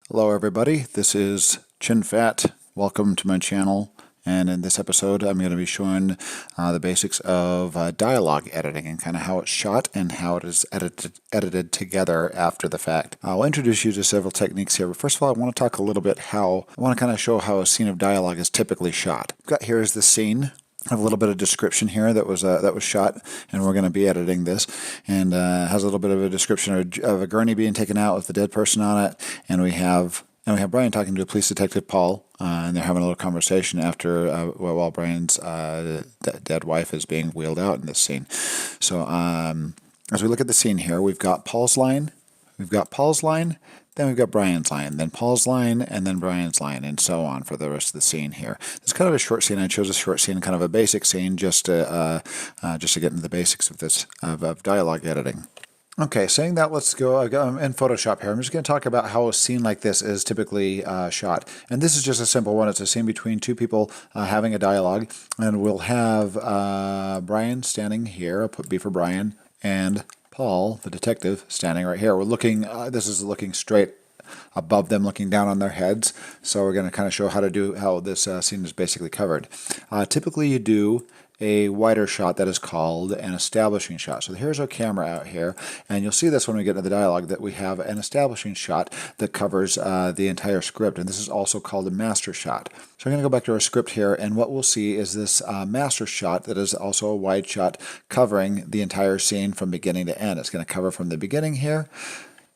Hello everybody, this is Chin Fat. Welcome to my channel, and in this episode I'm going to be showing the basics of dialogue editing and kind of how it's shot and how it is edited together after the fact. I'll introduce you to several techniques here, but first of all I want to talk a little bit I want to kind of show how a scene of dialogue is typically shot. Got here is the scene. I have a little bit of description here that was shot, and we're going to be editing this, and has a little bit of a description of a gurney being taken out with the dead person on it, and we have Brian talking to police detective Paul, and they're having a little conversation after while Brian's dead wife is being wheeled out in this scene. So as we look at the scene here, we've got Paul's line, then we've got Brian's line, then Paul's line, and then Brian's line, and so on for the rest of the scene here. It's kind of a short scene. I chose a short scene, kind of a basic scene, just to get into the basics of this of dialogue editing. Okay, saying that, let's go in Photoshop here. I'm just going to talk about how a scene like this is typically shot. And this is just a simple one. It's a scene between two people having a dialogue, and we'll have Brian standing here. I'll put B for Brian, and Paul, the detective, standing right here. We're looking, this is looking straight above them, looking down on their heads. So we're going to kind of show how this scene is basically covered. Typically you do a wider shot that is called an establishing shot. So here's our camera out here, and you'll see this when we get into the dialogue that we have an establishing shot that covers the entire script, and this is also called a master shot. So I'm going to go back to our script here, and what we'll see is this master shot that is also a wide shot covering the entire scene from beginning to end. It's going to cover from the beginning here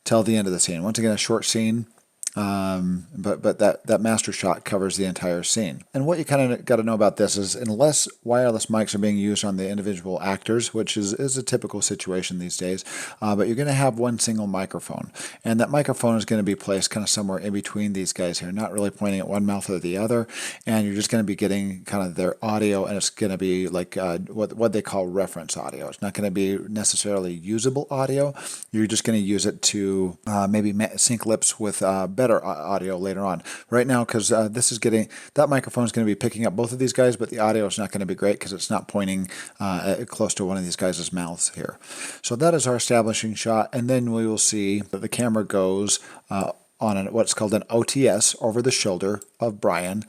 till the end of the scene. Once again, a short scene. But that master shot covers the entire scene. And what you kind of got to know about this is, unless wireless mics are being used on the individual actors, which is a typical situation these days, but you're going to have one single microphone, and that microphone is going to be placed kind of somewhere in between these guys here, not really pointing at one mouth or the other, and you're just going to be getting kind of their audio, and it's going to be like what they call reference audio. It's not going to be necessarily usable audio. You're just going to use it to maybe sync lips with better audio later on. Right now, because that microphone is going to be picking up both of these guys, but the audio is not going to be great because it's not pointing close to one of these guys' mouths here. So that is our establishing shot, and then we will see that the camera goes on what's called an OTS, over the shoulder of Brian,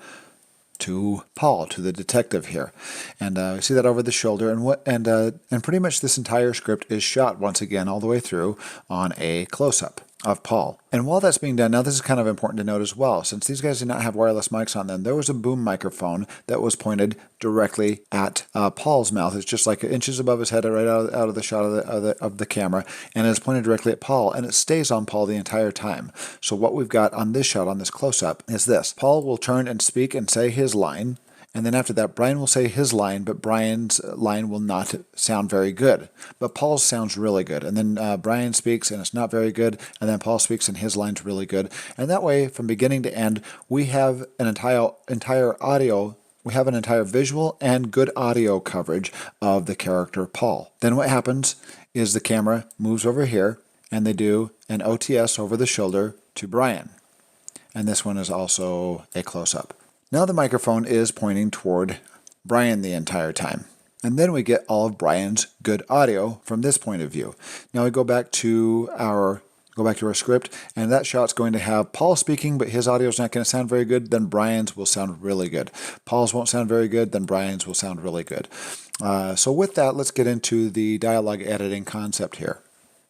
to Paul, to the detective here, and we see that over the shoulder, and pretty much this entire script is shot once again all the way through on a close-up of Paul. And while that's being done, now this is kind of important to note as well, since these guys did not have wireless mics on them, there was a boom microphone that was pointed directly at Paul's mouth. It's just like inches above his head, right out of the shot of the camera, and it's pointed directly at Paul, and it stays on Paul the entire time. So what we've got on this shot, on this close-up, is this. Paul will turn and speak and say his line, and then after that, Brian will say his line, but Brian's line will not sound very good. But Paul's sounds really good. And then Brian speaks, and it's not very good. And then Paul speaks, and his line's really good. And that way, from beginning to end, we have an entire audio. We have an entire visual and good audio coverage of the character Paul. Then what happens is the camera moves over here, and they do an OTS over the shoulder to Brian. And this one is also a close-up. Now the microphone is pointing toward Brian the entire time. And then we get all of Brian's good audio from this point of view. Now we go back to our script, and that shot's going to have Paul speaking, but his audio is not going to sound very good. Then Brian's will sound really good. Paul's won't sound very good. Then Brian's will sound really good. So with that, let's get into the dialogue editing concept here.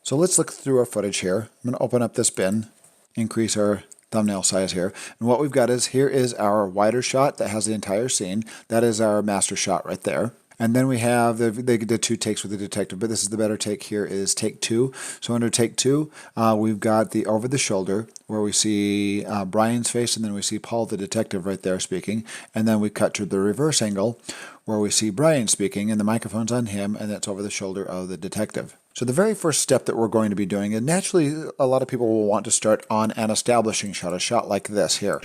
So let's look through our footage here. I'm going to open up this bin, increase our thumbnail size here, and what we've got is, here is our wider shot that has the entire scene. That is our master shot right there. And then we have the two takes with the detective, but this is the better take. Here is take two. So under take two, we've got the over the shoulder, where we see Brian's face, and then we see Paul the detective right there speaking, and then we cut to the reverse angle where we see Brian speaking, and the microphone's on him, and that's over the shoulder of the detective. So the very first step that we're going to be doing, and naturally a lot of people will want to start on an establishing shot, a shot like this here.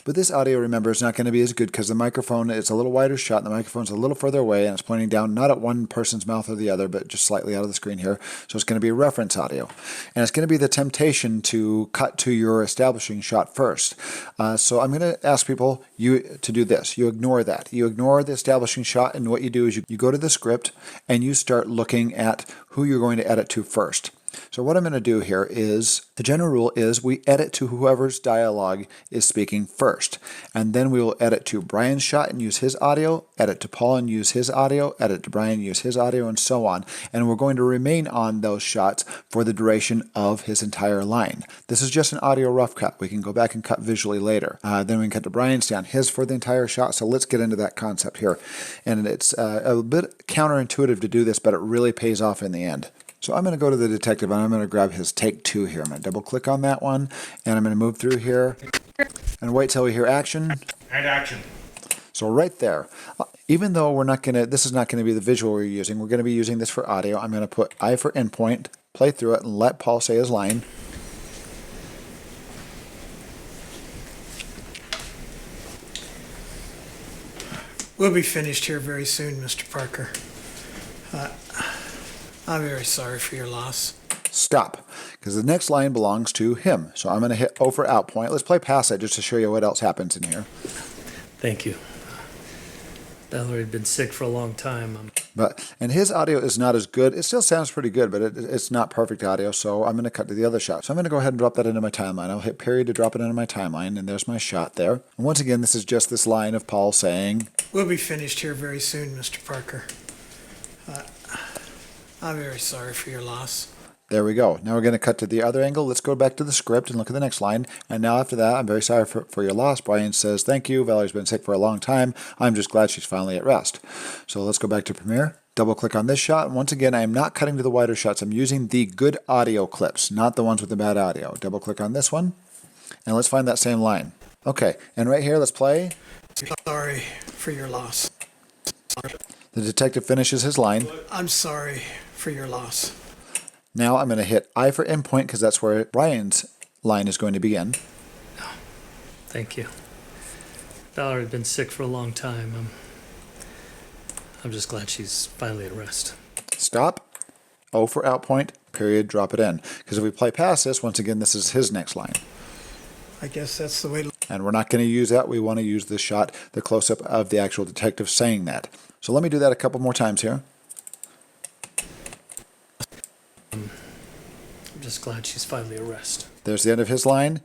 But this audio, remember, is not going to be as good because the microphone is a little wider shot, and the microphone's a little further away, and it's pointing down not at one person's mouth or the other, but just slightly out of the screen here. So it's going to be reference audio. And it's going to be the temptation to cut to your establishing shot first. So I'm going to ask people to do this. You ignore that. You ignore the establishing shot, and what you do is you go to the script, and you start looking at who you're going to edit to first. So what I'm going to do here is, the general rule is we edit to whoever's dialogue is speaking first. And then we will edit to Brian's shot and use his audio, edit to Paul and use his audio, edit to Brian and use his audio, and so on. And we're going to remain on those shots for the duration of his entire line. This is just an audio rough cut. We can go back and cut visually later. Then we can cut to Brian's down his for the entire shot. So let's get into that concept here. And it's a bit counterintuitive to do this, but it really pays off in the end. So I'm going to go to the detective and I'm going to grab his take 2 here. I'm going to double click on that one and I'm going to move through here and wait till we hear action. And action. So right there, even though we're not going to, this is not going to be the visual we're going to be using this for audio. I'm going to put I for endpoint, play through it, and let Paul say his line. We'll be finished here very soon, Mr. Parker. I'm very sorry for your loss. Stop, because the next line belongs to him. So I'm going to hit O for out point. Let's play past it just to show you what else happens in here. Thank you. Valerie had been sick for a long time. And his audio is not as good. It still sounds pretty good, but it's not perfect audio, so I'm going to cut to the other shot. So I'm going to go ahead and drop that into my timeline. I'll hit period to drop it into my timeline, and there's my shot there. And once again, this is just this line of Paul saying, We'll be finished here very soon, Mr. Parker. I'm very sorry for your loss. There we go. Now we're going to cut to the other angle. Let's go back to the script and look at the next line. And now after that, I'm very sorry for your loss. Brian says, thank you. Valerie's been sick for a long time. I'm just glad she's finally at rest. So let's go back to Premiere. Double click on this shot. And once again, I am not cutting to the wider shots. I'm using the good audio clips, not the ones with the bad audio. Double click on this one. And let's find that same line. Okay. And right here, let's play. Sorry for your loss. The detective finishes his line. I'm sorry for your loss. Now I'm going to hit I for endpoint because that's where Brian's line is going to begin. Oh, thank you. Valerie had been sick for a long time. I'm just glad she's finally at rest. Stop. O for out point, period, drop it in. Because if we play past this, once again, this is his next line. I guess that's the way. And we're not going to use that. We want to use the shot, the close-up of the actual detective saying that. So let me do that a couple more times here. I'm just glad she's finally at rest. There's the end of his line.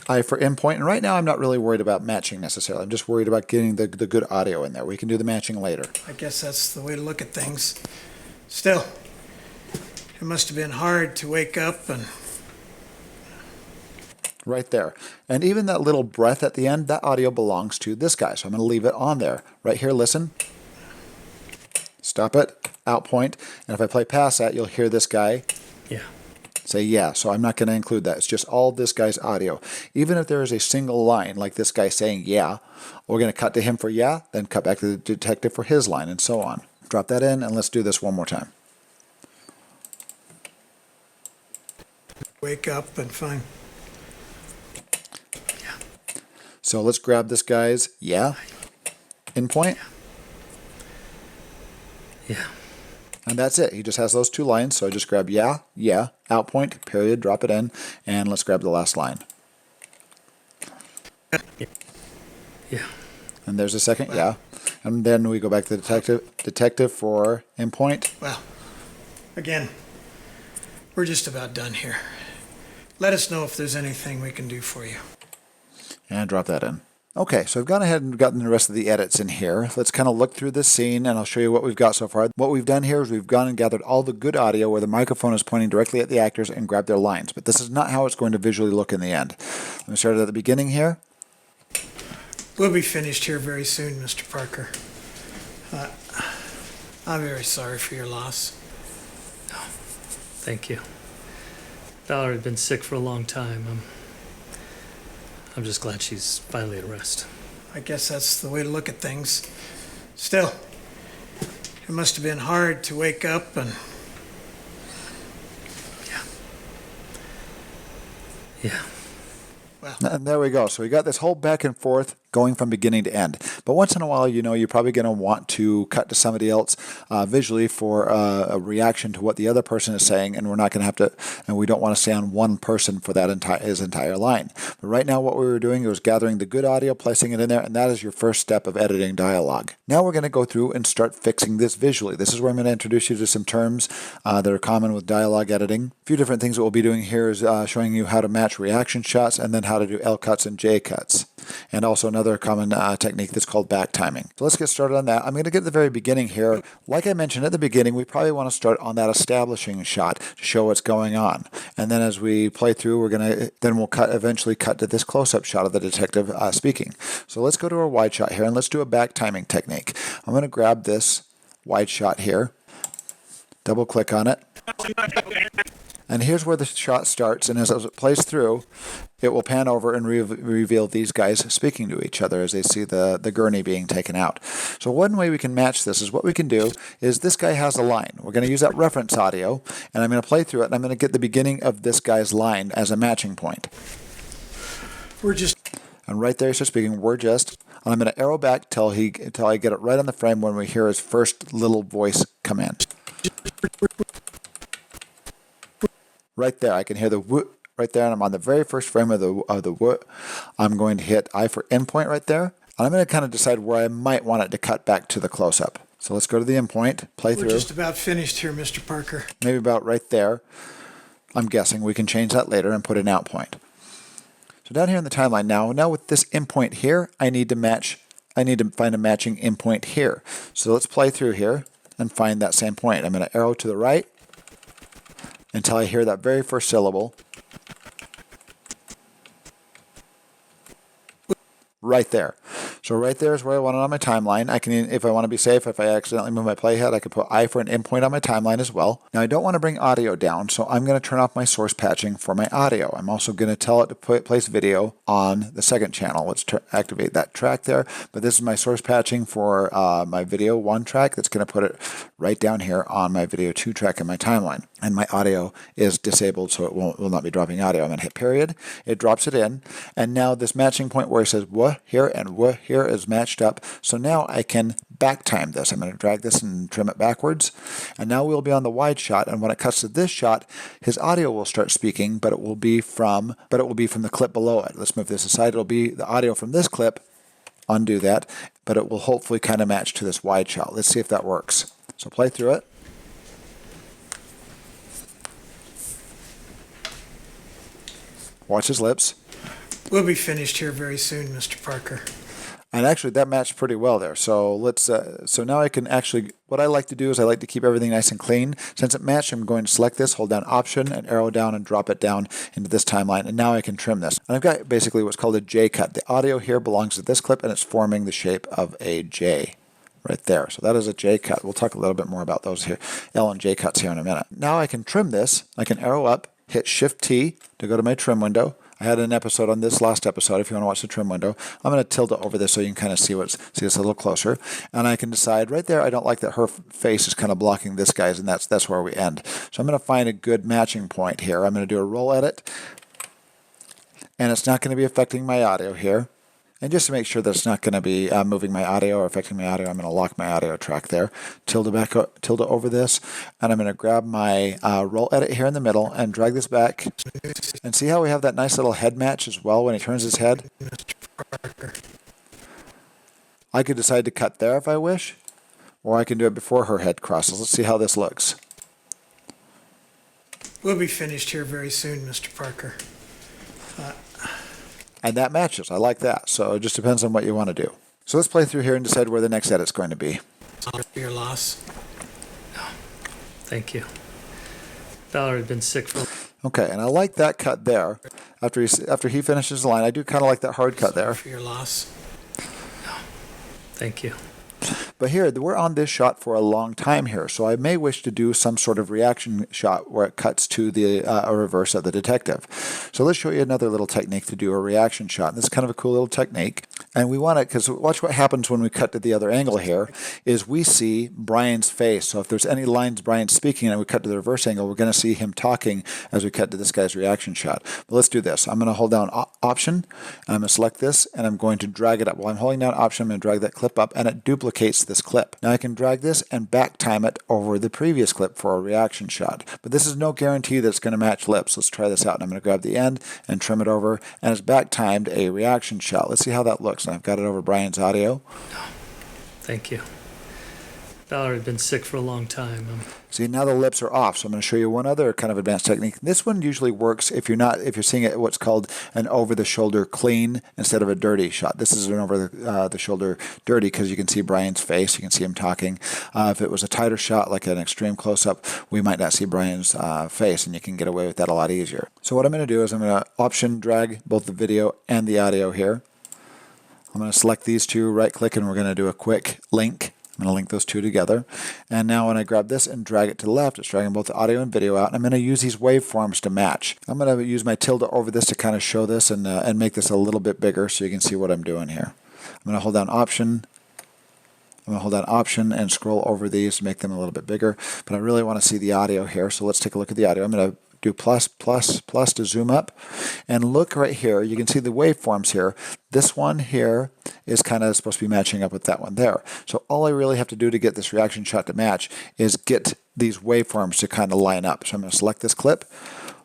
I for endpoint. And right now I'm not really worried about matching necessarily. I'm just worried about getting the good audio in there. We can do the matching later. I guess that's the way to look at things. Still, it must have been hard to wake up and... Right there. And even that little breath at the end, that audio belongs to this guy. So I'm going to leave it on there. Right here, listen. Stop it. Out point. And if I play past that, you'll hear this guy say yeah. So I'm not going to include that. It's just all this guy's audio. Even if there is a single line, like this guy saying yeah, we're going to cut to him for yeah, then cut back to the detective for his line, and so on. Drop that in, and let's do this one more time. Wake up and find... So let's grab this guy's yeah endpoint. Yeah. And that's it. He just has those two lines. So I just grab yeah, out point, period, drop it in, and let's grab the last line. Yeah. And there's a second yeah. And then we go back to the detective for endpoint. Well, again, we're just about done here. Let us know if there's anything we can do for you. And drop that in. Okay, so I've gone ahead and gotten the rest of the edits in here. Let's kind of look through this scene and I'll show you what we've got so far. What we've done here is we've gone and gathered all the good audio where the microphone is pointing directly at the actors and grabbed their lines. But this is not how it's going to visually look in the end. Let me start at the beginning here. We'll be finished here very soon, Mr. Parker. I'm very sorry for your loss. Oh, thank you. Valerie had been sick for a long time. I'm just glad she's finally at rest. I guess that's the way to look at things. Still, it must have been hard to wake up and... Yeah. Well. And there we go. So we got this whole back and forth going from beginning to end. But once in a while, you're probably going to want to cut to somebody else visually for a reaction to what the other person is saying, and we're not going to have to, and we don't want to stay on one person for that his entire line. But right now, what we were doing was gathering the good audio, placing it in there, and that is your first step of editing dialogue. Now we're going to go through and start fixing this visually. This is where I'm going to introduce you to some terms that are common with dialogue editing. A few different things that we'll be doing here is showing you how to match reaction shots and then how to do L cuts and J cuts. And also another common technique that's called back timing. So let's get started on that. I'm going to get to the very beginning here. Like I mentioned at the beginning, we probably want to start on that establishing shot to show what's going on. And then as we play through, we'll eventually cut to this close-up shot of the detective speaking. So let's go to our wide shot here and let's do a back timing technique. I'm going to grab this wide shot here, double click on it. And here's where the shot starts, and as it plays through, it will pan over and reveal these guys speaking to each other as they see the gurney being taken out. So one way we can match this is what we can do is this guy has a line. We're going to use that reference audio, and I'm going to play through it, and I'm going to get the beginning of this guy's line as a matching point. And right there he starts speaking, and I'm going to arrow back till I get it right on the frame when we hear his first little voice come in. Right there, I can hear the whoop right there, and I'm on the very first frame of the whoop. I'm going to hit I for endpoint right there, and I'm going to kind of decide where I might want it to cut back to the close-up. So let's go to the endpoint, play through. We're just about finished here, Mr. Parker. Maybe about right there. I'm guessing we can change that later and put an out point. So down here in the timeline now with this endpoint here, I need to find a matching endpoint here. So let's play through here and find that same point. I'm going to arrow to the right until I hear that very first syllable. Right there. So right there is where I want it on my timeline. I can, if I want to be safe, if I accidentally move my playhead, I can put I for an endpoint on my timeline as well. Now I don't want to bring audio down, so I'm going to turn off my source patching for my audio. I'm also going to tell it to place video on the second channel. Let's activate that track there. But this is my source patching for my video 1 track. That's going to put it right down here on my video 2 track in my timeline. And my audio is disabled, so it will not be dropping audio. I'm going to hit period. It drops it in. And now this matching point where it says wah here and wah here is matched up. So now I can back time this. I'm going to drag this and trim it backwards. And now we'll be on the wide shot. And when it cuts to this shot, his audio will start speaking, but it will be from the clip below it. Let's move this aside. It'll be the audio from this clip. Undo that, but it will hopefully kind of match to this wide shot. Let's see if that works. So play through it. Watch his lips. We'll be finished here very soon, Mr. Parker. And actually, that matched pretty well there. So let's. So now I can actually. What I like to do is I like to keep everything nice and clean. Since it matched, I'm going to select this, hold down Option, and arrow down and drop it down into this timeline. And now I can trim this. And I've got basically what's called a J cut. The audio here belongs to this clip, and it's forming the shape of a J. Right there. So that is a J cut. We'll talk a little bit more about those here, L and J cuts here in a minute. Now I can trim this. I can arrow up, hit Shift T to go to my trim window. I had an episode on this last episode if you want to watch the trim window. I'm going to tilt it over this so you can kind of see this a little closer. And I can decide right there, I don't like that her face is kind of blocking this guy's, and that's where we end. So I'm going to find a good matching point here. I'm going to do a roll edit, and it's not going to be affecting my audio here. And just to make sure that it's not going to be moving my audio or affecting my audio, I'm going to lock my audio track there, tilde over this, and I'm going to grab my roll edit here in the middle and drag this back. And see how we have that nice little head match as well when he turns his head? I could decide to cut there if I wish, or I can do it before her head crosses. Let's see how this looks. We'll be finished here very soon, Mr. Parker. And that matches. I like that. So it just depends on what you want to do. So let's play through here and decide where the next edit's going to be. Sorry for your loss. No, thank you. Dollar had been sick for. Okay, and I like that cut there. After he finishes the line, I do kind of like that hard cut there. Sorry for your loss. No, thank you. But here, we're on this shot for a long time here, so I may wish to do some sort of reaction shot where it cuts to a reverse of the detective. So let's show you another little technique to do a reaction shot. This is kind of a cool little technique. And we want to, because watch what happens when we cut to the other angle here, is we see Brian's face. So if there's any lines Brian's speaking and we cut to the reverse angle, we're going to see him talking as we cut to this guy's reaction shot. But let's do this. I'm going to hold down Option, and I'm going to select this, and I'm going to drag it up. While I'm holding down Option, I'm going to drag that clip up, and it duplicates this clip. Now I can drag this and back time it over the previous clip for a reaction shot. But this is no guarantee that it's going to match lips. Let's try this out. And I'm going to grab the end and trim it over, and it's back timed a reaction shot. Let's see how that looks. And I've got it over Brian's audio. Thank you. Valerie had been sick for a long time. See, now the lips are off. So I'm going to show you one other kind of advanced technique. This one usually works if you're seeing it what's called an over-the-shoulder clean instead of a dirty shot. This is an over-the-shoulder dirty because you can see Brian's face. You can see him talking. If it was a tighter shot, like an extreme close-up, we might not see Brian's face, and you can get away with that a lot easier. So what I'm going to do is I'm going to Option drag both the video and the audio here. I'm going to select these two, right-click, and we're going to do a quick link. I'm going to link those two together. And now when I grab this and drag it to the left, it's dragging both the audio and video out. And I'm going to use these waveforms to match. I'm going to use my tilde over this to kind of show this and make this a little bit bigger so you can see what I'm doing here. I'm going to hold down Option. I'm going to hold down Option and scroll over these to make them a little bit bigger. But I really want to see the audio here, so let's take a look at the audio. I'm going to do plus to zoom up, and look right here. You can see the waveforms here. This one here is kind of supposed to be matching up with that one there. So all I really have to do to get this reaction shot to match is get these waveforms to kind of line up. So I'm going to select this clip,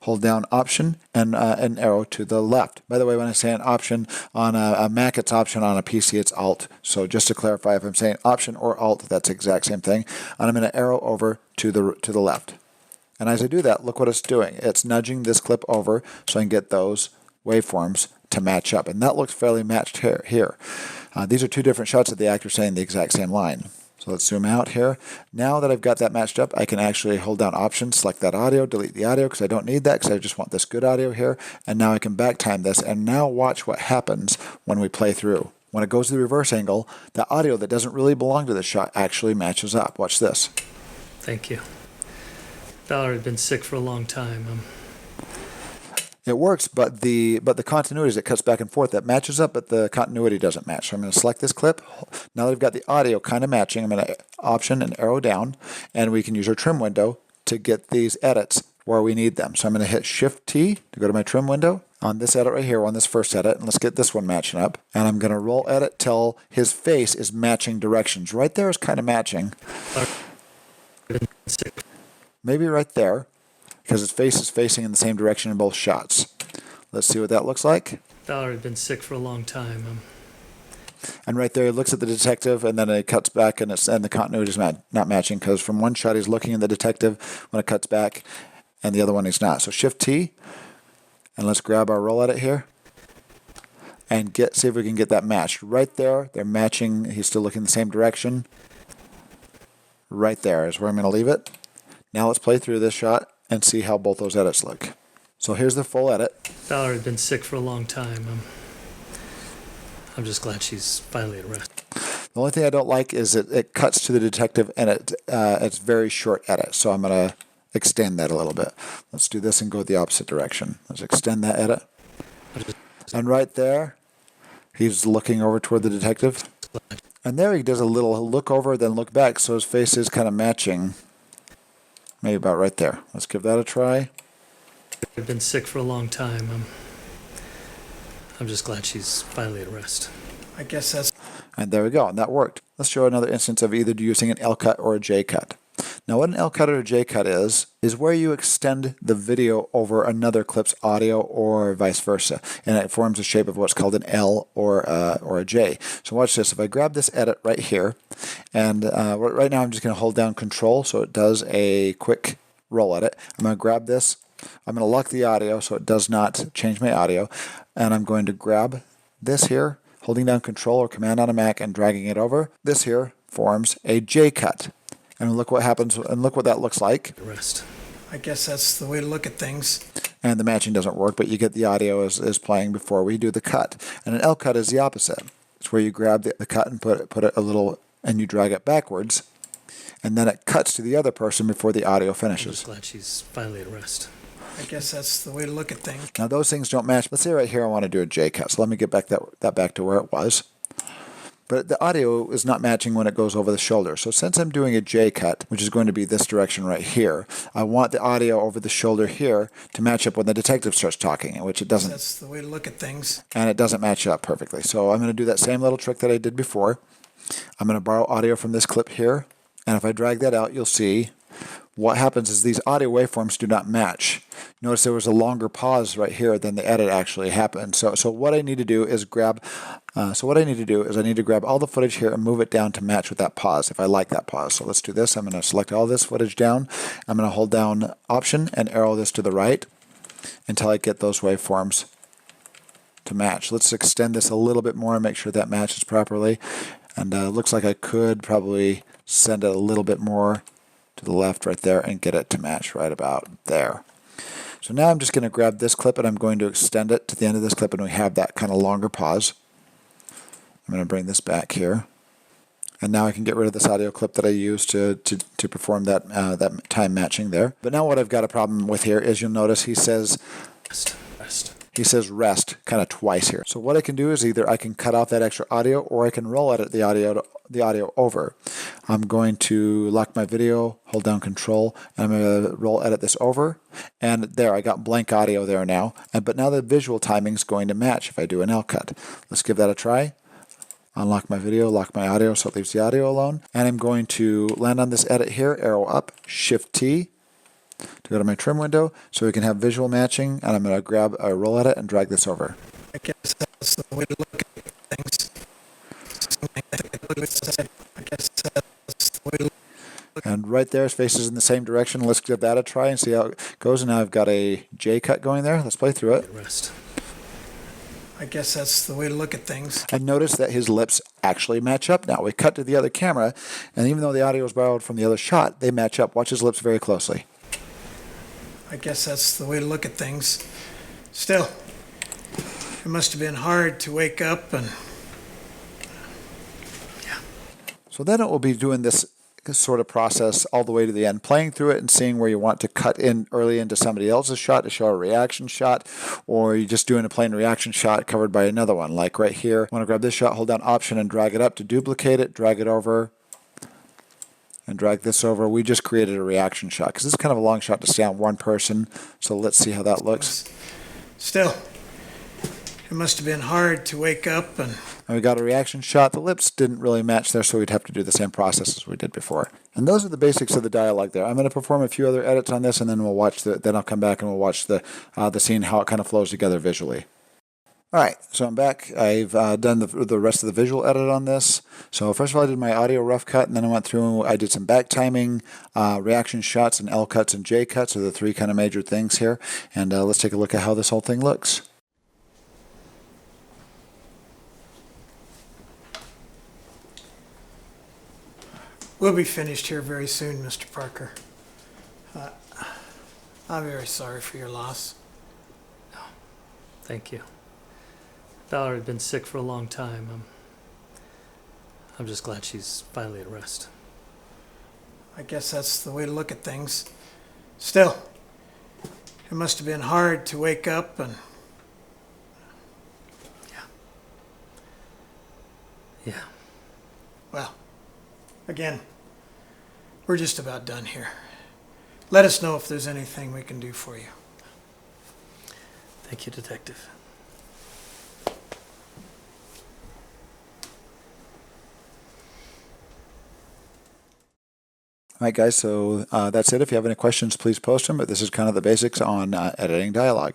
hold down Option, and an arrow to the left. By the way, when I say an Option on a Mac, it's Option. On a PC, it's Alt. So just to clarify, if I'm saying Option or Alt, that's the exact same thing. And I'm going to arrow over to the left. And as I do that, look what it's doing. It's nudging this clip over so I can get those waveforms to match up. And that looks fairly matched here. These are two different shots of the actor saying the exact same line. So let's zoom out here. Now that I've got that matched up, I can actually hold down Option, select that audio, delete the audio because I don't need that because I just want this good audio here. And now I can back time this. And now watch what happens when we play through. When it goes to the reverse angle, the audio that doesn't really belong to the shot actually matches up. Watch this. Thank you. Valerie had been sick for a long time. It works, but the continuity as it cuts back and forth, that matches up, but the continuity doesn't match. So I'm going to select this clip. Now that I've got the audio kind of matching, I'm going to Option and arrow down, and we can use our trim window to get these edits where we need them. So I'm going to hit Shift-T to go to my trim window on this edit right here, on this first edit, and let's get this one matching up. And I'm going to roll edit till his face is matching directions. Right there is kind of matching. Maybe right there, because his face is facing in the same direction in both shots. Let's see what that looks like. Valerie had been sick for a long time. And right there, he looks at the detective, and then it cuts back, and the continuity is not matching, because from one shot he's looking at the detective when it cuts back, and the other one he's not. So Shift-T, and let's grab our roll edit here, and see if we can get that matched. Right there, they're matching. He's still looking the same direction. Right there is where I'm going to leave it. Now let's play through this shot and see how both those edits look. So here's the full edit. Valerie had been sick for a long time. I'm just glad she's finally at rest. The only thing I don't like is it cuts to the detective, and it's very short edit. So I'm going to extend that a little bit. Let's do this and go the opposite direction. Let's extend that edit. And right there, he's looking over toward the detective. And there he does a little look over, then look back, so his face is kind of matching. Maybe about right there. Let's give that a try. I've been sick for a long time. I'm just glad she's finally at rest. I guess that's... And there we go, and that worked. Let's show another instance of either using an L cut or a J cut. Now what an L cut or a J cut is where you extend the video over another clip's audio or vice versa. And it forms the shape of what's called an L or a J. So watch this. If I grab this edit right here, and right now I'm just going to hold down Control so it does a quick roll edit. I'm going to grab this. I'm going to lock the audio so it does not change my audio. And I'm going to grab this here, holding down Control or Command on a Mac and dragging it over. This here forms a J cut. And look what happens, and look what that looks like. Rest. I guess that's the way to look at things. And the matching doesn't work, but you get the audio is playing before we do the cut. And an L cut is the opposite. It's where you grab the cut and put it a little, and you drag it backwards, and then it cuts to the other person before the audio I'm finishes. just glad she's finally at rest. I guess that's the way to look at things. Now those things don't match. Let's say right here I want to do a J cut. So let me get back that back to where it was. but the audio is not matching when it goes over the shoulder. So since I'm doing a J cut, which is going to be this direction right here, I want the audio over the shoulder here to match up when the detective starts talking, which it doesn't. That's the way to look at things. And it doesn't match up perfectly. So I'm going to do that same little trick that I did before. I'm going to borrow audio from this clip here, and if I drag that out, you'll see what happens is these audio waveforms do not match. Notice there was a longer pause right here than the edit actually happened. So what I need to do is I need to grab all the footage here and move it down to match with that pause if I like that pause. So let's do this. I'm going to select all this footage down. I'm going to hold down Option and arrow this to the right until I get those waveforms to match. Let's extend this a little bit more and make sure that matches properly. And it looks like I could probably send it a little bit more to the left right there and get it to match right about there. So now I'm just going to grab this clip and I'm going to extend it to the end of this clip, and we have that kind of longer pause. I'm going to bring this back here. And now I can get rid of this audio clip that I used to perform that, that time matching there. But now what I've got a problem with here is you'll notice he says rest. He says rest kind of twice here. So what I can do is either I can cut off that extra audio or I can roll edit the audio over. I'm going to lock my video, hold down Control, and I'm going to roll edit this over. And there, I got blank audio there now. But now the visual timing is going to match if I do an L cut. Let's give that a try. Unlock my video, lock my audio so it leaves the audio alone. And I'm going to land on this edit here, arrow up, Shift T to go to my trim window so we can have visual matching. And I'm going to grab a roll edit and drag this over. I guess that's the way to look at things. And right there, his face is in the same direction. Let's give that a try and see how it goes. And now I've got a J cut going there. Let's play through it. Rest. I guess that's the way to look at things. And notice that his lips actually match up now. We cut to the other camera, and even though the audio was borrowed from the other shot, they match up. Watch his lips very closely. I guess that's the way to look at things. Still, it must have been hard to wake up and... Yeah. So then it will be doing this sort of process all the way to the end, playing through it and seeing where you want to cut in early into somebody else's shot to show a reaction shot, or you're just doing a plain reaction shot covered by another one. Like right here, I want to grab this shot, hold down Option and drag it up to duplicate it, drag it over, and drag this over. We just created a reaction shot because this is kind of a long shot to stay on one person. So let's see how that looks. Still, it must have been hard to wake up and... And we got a reaction shot. The lips didn't really match there, so we'd have to do the same process as we did before. And those are the basics of the dialogue there. I'm going to perform a few other edits on this, and then we'll watch then I'll come back and we'll watch the scene, how it kind of flows together visually. All right, so I'm back. I've done the rest of the visual edit on this. So first of all, I did my audio rough cut, and then I went through and I did some back timing, reaction shots, and L cuts and J cuts are the three kind of major things here. And let's take a look at how this whole thing looks. We'll be finished here very soon, Mr. Parker. I'm very sorry for your loss. Thank you. Valerie had been sick for a long time. I'm just glad she's finally at rest. I guess that's the way to look at things. Still, it must have been hard to wake up and... Yeah. Well, again, we're just about done here. Let us know if there's anything we can do for you. Thank you, Detective. All right, guys, so that's it. If you have any questions, please post them. But this is kind of the basics on editing dialogue.